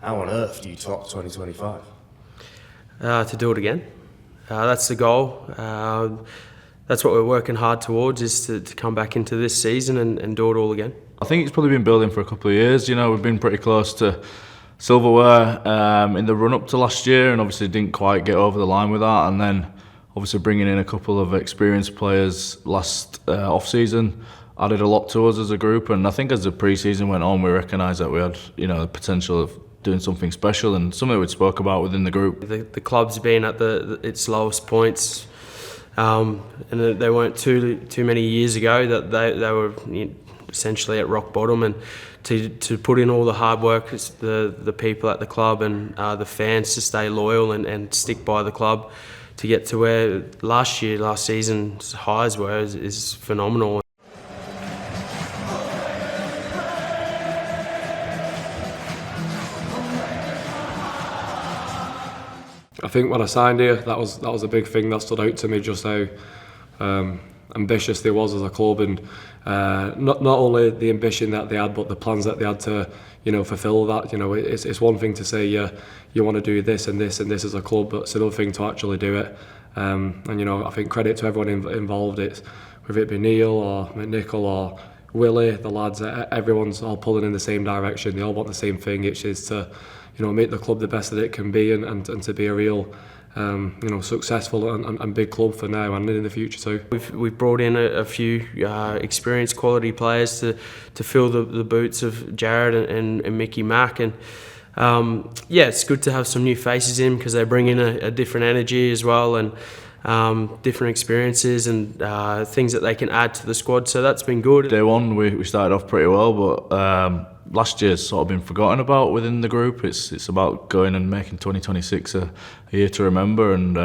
How on earth do you top 2025? To do it again. That's the goal. That's what we're working hard towards, is to come back into this season and do it all again. I think it's probably been building for a couple of years. You know, we've been pretty close to silverware in the run-up to last year, and obviously didn't quite get over the line with that. And then obviously bringing in a couple of experienced players last off-season added a lot to us as a group. And I think as the pre-season went on, we recognised that we had, you know, the potential of doing something special and something we spoke about within the group. The club's been at its lowest points, and they weren't too many years ago that they were essentially at rock bottom. And to put in all the hard work, the people at the club and the fans to stay loyal and stick by the club to get to where last season's highs were is phenomenal. I think when I signed here, that was a big thing that stood out to me, just how ambitious they was as a club, and not only the ambition that they had, but the plans that they had to, you know, fulfil that. You know, it's one thing to say you want to do this and this and this as a club, but it's another thing to actually do it. And you know, I think credit to everyone involved. It's whether it be Neil or McNichol or Willie, the lads, everyone's all pulling in the same direction. They all want the same thing, which is to, you know, make the club the best that it can be, and to be a real, you know, successful and big club for now and in the future too. We've brought in a few experienced quality players to fill the boots of Jared and Mickey Mack, and yeah, it's good to have some new faces in, because they bring in a different energy as well, and different experiences and things that they can add to the squad. So that's been good. Day one we started off pretty well, but last year's sort of been forgotten about within the group. It's about going and making 2026 a year to remember, and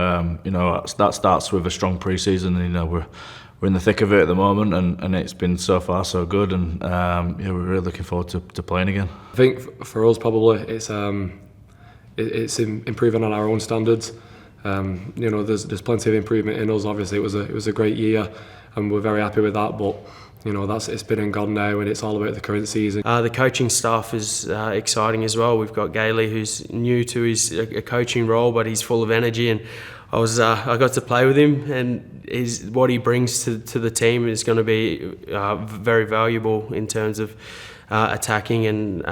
you know, that starts with a strong pre-season. You know, we're in the thick of it at the moment, and it's been so far so good, and yeah, we're really looking forward to playing again. I think for us probably it's improving on our own standards. You know, there's plenty of improvement in us. Obviously, it was a great year, and we're very happy with that. But you know, it's been and gone now, and it's all about the current season. The coaching staff is exciting as well. We've got Gailey, who's new to his coaching role, but he's full of energy, and I got to play with him, and what he brings to the team is going to be very valuable in terms of attacking and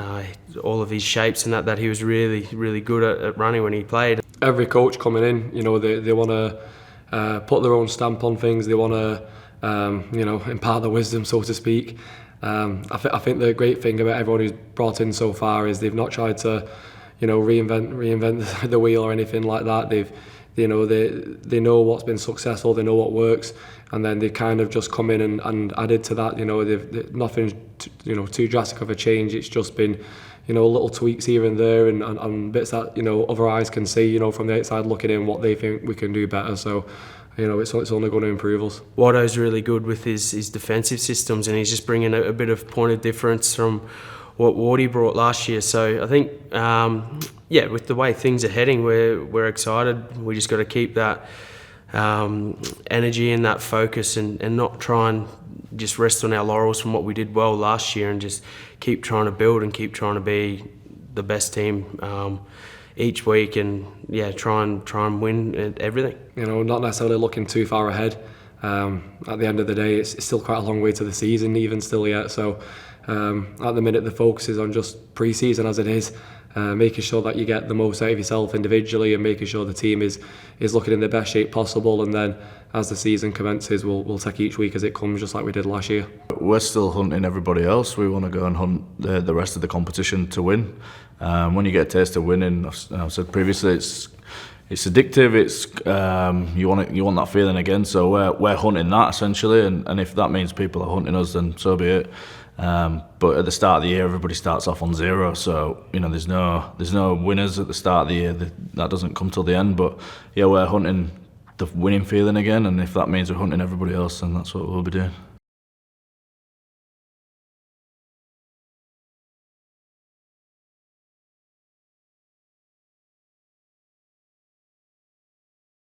all of his shapes, and that he was really good at running when he played. Every coach coming in, you know, they want to put their own stamp on things. They want to, you know, impart their wisdom, so to speak. I think the great thing about everyone who's brought in so far is they've not tried to, you know, reinvent the wheel or anything like that. They know what's been successful. They know what works, and then they kind of just come in and added to that. You know, nothing, you know, too drastic of a change. It's just been, you know, little tweaks here and there, and bits that, you know, other eyes can see, you know, from the outside looking in, what they think we can do better. So, you know, it's only going to improve us. Watto's really good with his defensive systems, and he's just bringing a bit of point of difference from what Wardy brought last year. So I think, yeah, with the way things are heading, we're excited. We just got to keep that energy and that focus, and not try and just rest on our laurels from what we did well last year, and just keep trying to build and keep trying to be the best team each week, and yeah, try and win at everything. You know, not necessarily looking too far ahead. At the end of the day, it's still quite a long way to the season, even still yet. So at the minute, the focus is on just pre-season as it is, making sure that you get the most out of yourself individually, and making sure the team is looking in the best shape possible. And then as the season commences, we'll take each week as it comes, just like we did last year. We're still hunting everybody else. We want to go and hunt the rest of the competition to win. When you get a taste of winning, I've said previously, it's addictive. It's you want that feeling again. So we're hunting that essentially, and if that means people are hunting us, then so be it. But at the start of the year, everybody starts off on zero. So you know, there's no winners at the start of the year. That doesn't come till the end. But yeah, we're hunting the winning feeling again, and if that means we're hunting everybody else, then that's what we'll be doing.